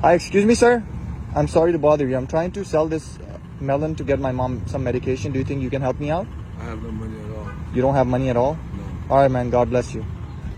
Hi, excuse me, sir. I'm sorry to bother you. I'm trying to sell this melon to get my mom some medication. Do you think you can help me out? I have no money at all. You don't have money at all? No. All right, man. God bless you.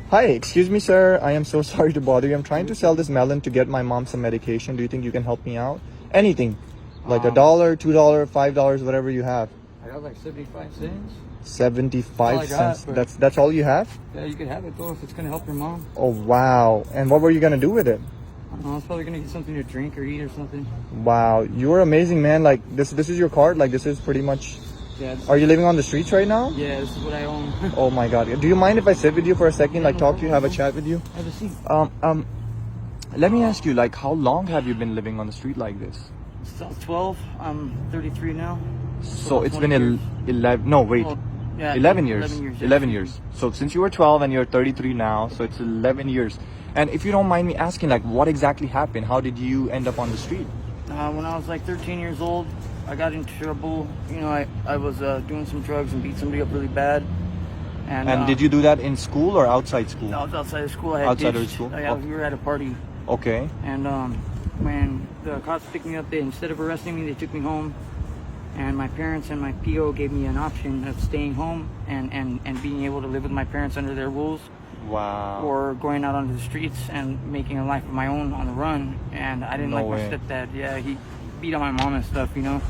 Hi, excuse me, sir. I am so sorry to bother you. I'm trying to sell this melon to get my mom some medication. Do you think you can help me out? Anything. Like $1, $2, $5, whatever you have. I got like 75 cents. 75 cents. But That's all you have? yeah, you could have it though if it's gonna help your mom. Oh, wow. And what were you gonna do with it? I don't know, I was probably gonna get something to drink or eat or something. Wow, you're amazing, man. Like this is your card. Like this is pretty much. Yeah. Are you living on the streets right now? Yeah, this is what I own. Oh my God. Do you mind if I sit with you for a second? Like talk to you, have a chat with you? Have a seat. Let me ask you, like, how long have you been living on the street like this? Since I was 12, I'm 33 now. So it's been 20 years. 11. No, wait. Well, yeah, 11 years. 11 years. 11 years. So since you were 12 and you're 33 now, so it's 11 years. And if you don't mind me asking, like, what exactly happened? How did you end up on the street? When I was like 13 years old, I got into trouble. You know, I was doing some drugs and beat somebody up really bad. And did you do that in school or outside school? I was outside of school. I had Outside of ditched. school? Yeah, we were at a party. Okay. And when the cops picked me up, instead of arresting me, they took me home. And my parents and my PO gave me an option of staying home and being able to live with my parents under their rules. Wow. Or going out onto the streets and making a life of my own on the run. And I didn't No like way. my stepdad. Yeah, he beat on my mom and stuff, you know.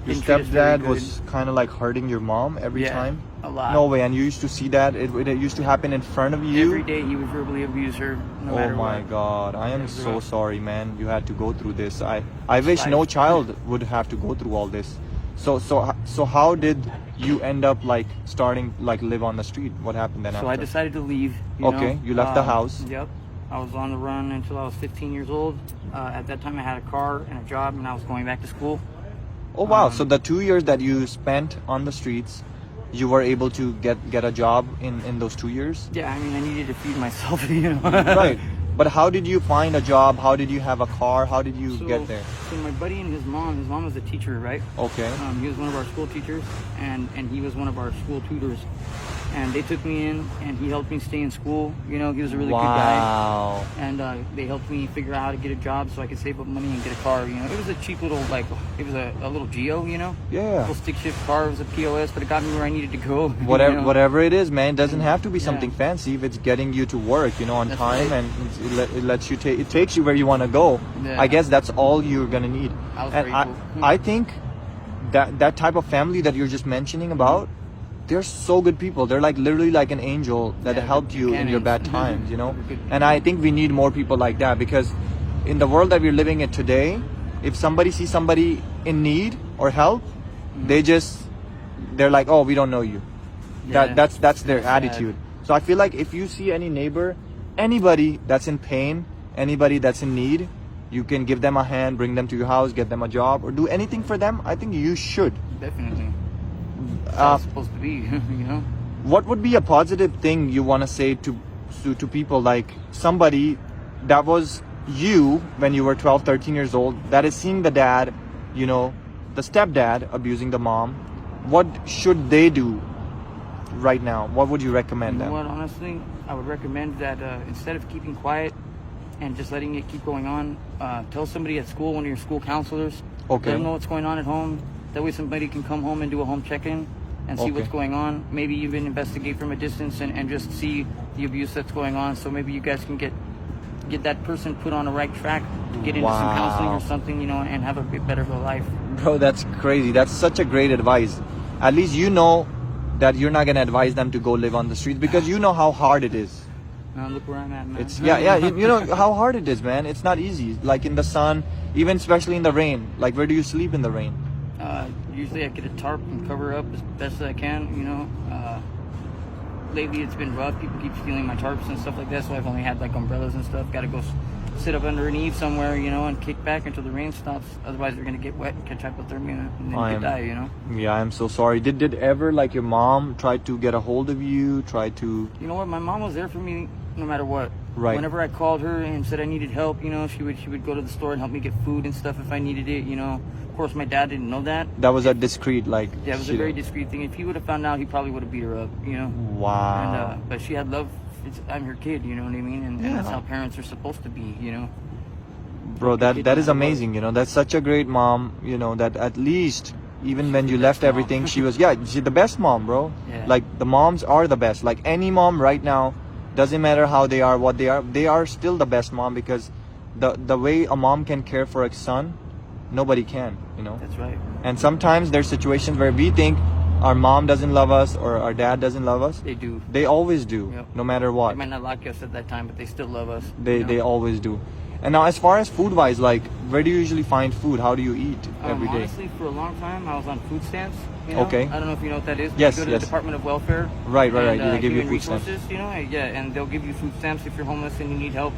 Your Didn't treat us very stepdad good. was kind of like hurting your mom every Yeah, time? a lot. No way. And you used to see that? It used to happen in front of you? Every day he would verbally abuse her, no Oh matter my what. God. I am It was so rough. sorry, man. You had to go through this. I wish no child would have to go through all this. So how did you end up like starting like live on the street? What happened then So after? I decided to leave. Okay, you left the house. Yep. I was on the run until I was 15 years old. At that time I had a car and a job and I was going back to school. Oh wow. So the 2 years that you spent on the streets, you were able to get a job in those 2 years? Yeah, I mean I needed to feed myself, you know. Right. But how did you find a job? How did you have a car? How did you get there? So my buddy and his mom was a teacher, right? Okay. He was one of our school teachers, and he was one of our school tutors. And they took me in, and he helped me stay in school. You know, he was a really good guy. Wow. And they helped me figure out how to get a job so I could save up money and get a car. You know, it was a cheap little, like, it was a little Geo, you know? Yeah. Little stick shift car. It was a POS, but it got me where I needed to go. Whatever, you know? whatever it is, man, it doesn't have to be Yeah. something fancy. If it's getting you to work, you know, on That's time, right. and it lets you it takes you where you want to go. Yeah. I guess that's all you're gonna need. I was And grateful. I think that type of family that you're just mentioning about, they're so good people. They're like literally like an angel that Yeah, helped you in your bad Buchanan's. times, you know. Good And I think we need more people like that, because in the world that we're living in today, if somebody sees somebody in need or help, they're like, oh, we don't know you. Yeah. That's their That's sad. attitude. So I feel like if you see any neighbor, anybody that's in pain, anybody that's in need, you can give them a hand, bring them to your house, get them a job, or do anything for them. I think you should. Definitely. That's how it's supposed to be, you know? What would be a positive thing you want to say to people, like somebody that was you when you were 12, 13 years old, that is seeing the dad, you know, the stepdad abusing the mom? What should they do right now? What would you recommend You know them? what, honestly, I would recommend that instead of keeping quiet and just letting it keep going on, tell somebody at school, one of your school counselors. Okay. Let them know what's going on at home. That way somebody can come home and do a home check-in and see Okay. what's going on. Maybe even investigate from a distance and just see the abuse that's going on. So maybe you guys can get that person put on the right track to get into some counseling Wow. or something, you know, and have a bit better of a life. Bro, that's crazy. That's such a great advice. At least you know that you're not gonna advise them to go live on the streets, because you know how hard it is. Look where I'm at, man. It's you know how hard it is, man. It's not easy. Like in the sun, even especially in the rain. Like, where do you sleep in the rain? Usually I get a tarp and cover up as best as I can, you know. Lately it's been rough. People keep stealing my tarps and stuff like that, so I've only had like umbrellas and stuff. Got to go sit up under an eave somewhere, you know, and kick back until the rain stops. Otherwise they're going to get wet and catch hypothermia and then you could die, you know. Yeah, I'm so sorry. Did ever, like, your mom try to get a hold of you? Try to... You know what? My mom was there for me no matter what. Right. Whenever I called her and said I needed help, you know, she would go to the store and help me get food and stuff if I needed it, you know. Of course, my dad didn't know that. That was a discreet, like... Yeah, it was a very discreet thing. If he would have found out, he probably would have beat her up, you know. Wow. And but she had love. I'm her kid, you know what I mean, and that's how parents are supposed to be, you know. Bro, that is amazing, you know. That's such a great mom, you know, that at least even when you left everything, she was, yeah, she's the best mom, bro. Yeah. Like, the moms are the best. Like, any mom right now, doesn't matter how they are, what they are still the best mom, because the way a mom can care for a son, nobody can, you know. That's right. And sometimes there's situations where we think our mom doesn't love us or our dad doesn't love us. They do. They always do, Yep. no matter what. They might not like us at that time, but they still love us. They always do. And now, as far as food wise, like, where do you usually find food? How do you eat every day? Honestly, for a long time, I was on food stamps. You know? Okay. I don't know if you know what that is. Yes, You go to yes. the Department of Welfare. Right. And, They give you Human food stamps. Resources, you know, yeah, and they'll give you food stamps if you're homeless and you need help.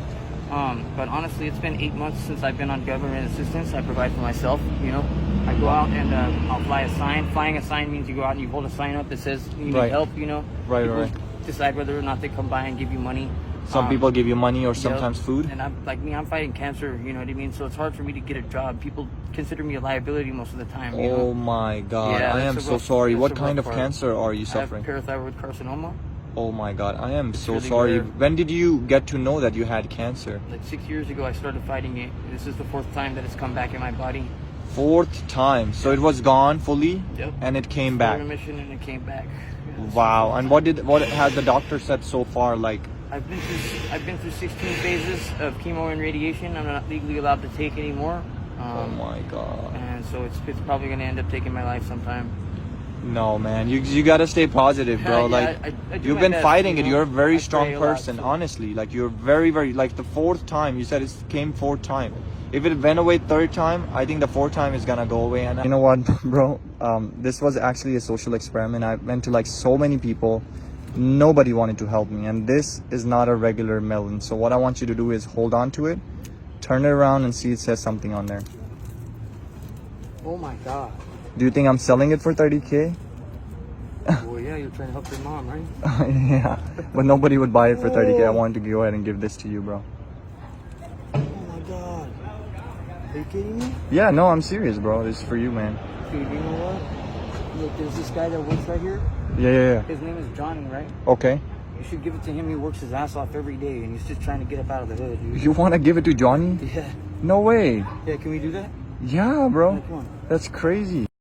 But honestly, it's been 8 months since I've been on government assistance. I provide for myself, you know. I go out and I'll fly a sign. Flying a sign means you go out and you hold a sign up that says you need Right. help, you know. Right, People right. decide whether or not they come by and give you money. Some people give you money or Yep. sometimes food. And I'm like me, I'm fighting cancer, you know what I mean? So it's hard for me to get a job. People consider me a liability most of the time, you Oh know? my God. Yeah, I that's am a so rough- sorry. that's What a kind rough of part. cancer are you I have suffering? parathyroid carcinoma. Oh my God. I am so really sorry. rare. When did you get to know that you had cancer? Like 6 years ago, I started fighting it. This is the 4th time that it's come back in my body. 4th time. So it was gone fully Yep. and it came Full back. remission, and it came back. Yeah, Wow. And what has the doctor said so far? Like, I've been through 16 phases of chemo and radiation. I'm not legally allowed to take anymore. oh my God. And so it's probably going to end up taking my life sometime. No, man. You gotta stay positive, bro. Yeah, Like, I do you've my been best, fighting you it. know? You're a very I strong pray a lot, person, so- honestly. Like, you're very, very, like, the 4th time, you said it came 4th time. If it went away 3rd time, I think the 4th time is gonna go away. And you know what, bro? This was actually a social experiment. I went to, like, so many people. Nobody wanted to help me. And this is not a regular melon. So what I want you to do is hold on to it, turn it around, and see it says something on there. Oh my God. Do you think I'm selling it for 30K? Well, yeah, you're trying to help your mom, right? Yeah, but nobody would buy it for 30K. I wanted to go ahead and give this to you, bro. Oh my God. Are you kidding me? Yeah, no, I'm serious, bro. This is for you, man. Dude, you know what? Look, there's this guy that works right here. Yeah. His name is Johnny, right? Okay. You should give it to him. He works his ass off every day, and he's just trying to get up out of the hood, dude. You want to give it to Johnny? Yeah. No way. Yeah, can we do that? Yeah, bro. Come on. That's crazy.